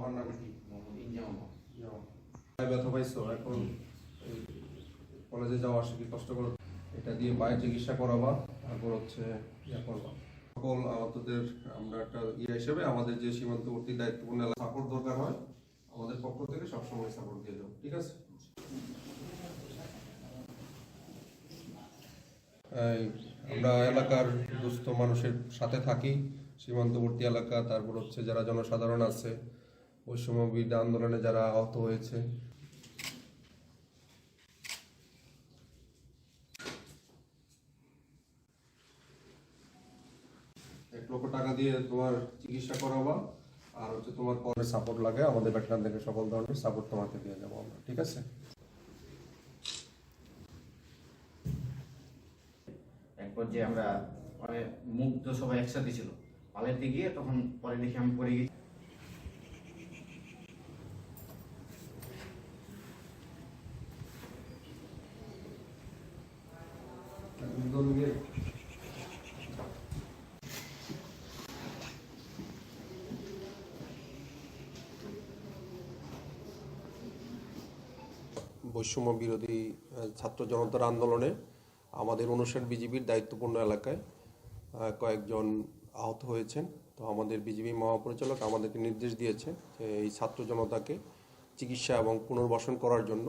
আমার নাম কি? মোহাম্মদ ইনজামাম। ব্যথা পাইছো এখন? কলেজে যাওয়া আসে কি কষ্ট করো? এটা দিয়ে পায়ের চিকিৎসা করাবা, তারপর হচ্ছে ইয়া করবা। সকল আহতদের আমরা একটা হিসেবে আমাদের যে সীমান্তবর্তী দায়িত্বপূর্ণ সাপোর্ট দরকার হয় আমাদের পক্ষ থেকে সবসময় সাপোর্ট দিয়ে যাবো, ঠিক আছে? আমরা এলাকার দুস্থ মানুষের সাথে থাকি, সীমান্তবর্তী এলাকা, তারপর হচ্ছে যারা জনসাধারণ আছে, বৈষম্য বিরোধী আন্দোলনে যারা আহত হয়েছে। 1 লক্ষ টাকা দিয়ে তোমার চিকিৎসা করাবা, আর হচ্ছে তোমার পরে সাপোর্ট লাগে আমাদের ব্যাটালিয়ন থেকে সকল ধরনের সাপোর্ট তোমাকে দিয়ে যাবো আমরা, ঠিক আছে? একবার যে আমরা পরে মুগ্ধ সবাই একসাথে ছিল, পালাইতে গিয়ে তখন পরে দেখি আমি পড়ে গেছি। বৈষম্য বিরোধী ছাত্র জনতার আন্দোলনে আমাদের 59 বিজিবির দায়িত্বপূর্ণ এলাকায় কয়েকজন আহত হয়েছেন। তো আমাদের বিজিবি মহাপরিচালক আমাদেরকে নির্দেশ দিয়েছে যে এই ছাত্র জনতাকে চিকিৎসা এবং পুনর্বাসন করার জন্য।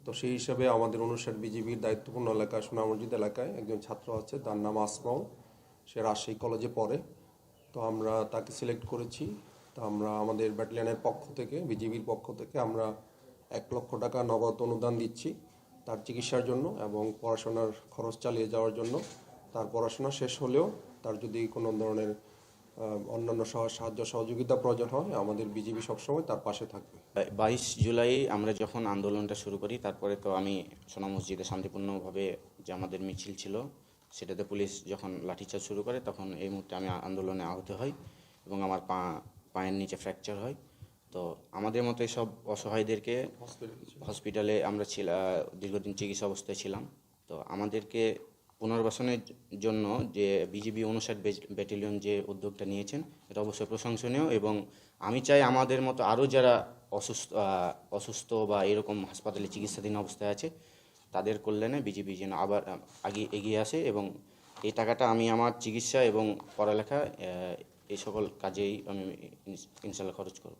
তো সেই হিসাবে আমাদের 59 বিজিবির দায়িত্বপূর্ণ এলাকা সোনা মসজিদ এলাকায় একজন ছাত্র আছে, তার নাম আসমাউল, সে রাজশাহী কলেজে পড়ে। তো আমরা তাকে সিলেক্ট করেছি। তো আমরা আমাদের ব্যাটালিয়নের পক্ষ থেকে, বিজিবির পক্ষ থেকে আমরা 1 লক্ষ টাকা নগদ অনুদান দিচ্ছি তার চিকিৎসার জন্য এবং পড়াশোনার খরচ চালিয়ে যাওয়ার জন্য। তার পড়াশোনা শেষ হলেও তার যদি কোনো ধরনের অন্যান্য সাহায্য সহযোগিতা প্রয়োজন হয় আমাদের বিজিবি সবসময় তার পাশে থাকবে। 22 জুলাই আমরা যখন আন্দোলনটা শুরু করি, তারপরে তো আমি সোনা মসজিদে শান্তিপূর্ণভাবে যে আমাদের মিছিল ছিল সেটাতে পুলিশ যখন লাঠিচার্জ শুরু করে, তখন এই মুহূর্তে আমি আন্দোলনে আহত হই এবং আমার পায়ের নিচে ফ্র্যাকচার হয়। তো আমাদের মতো সব অসহায়দেরকে হসপিটালে আমরা দীর্ঘদিন চিকিৎসা অবস্থায় ছিলাম। তো আমাদেরকে পুনর্বাসনের জন্য যে বিজিবি 59 ব্যাটালিয়ন যে উদ্যোগটা নিয়েছেন এটা অবশ্যই প্রশংসনীয়, এবং আমি চাই আমাদের মতো আরও যারা অসুস্থ বা এরকম হাসপাতালে চিকিৎসাধীন অবস্থায় আছে তাদের কল্যাণে বিজিবি যেন আবার আগে এগিয়ে আসে, এবং এই টাকাটা আমি আমার চিকিৎসা এবং পড়ালেখা এই সকল কাজেই আমি ইনশাল্লাহ খরচ করব।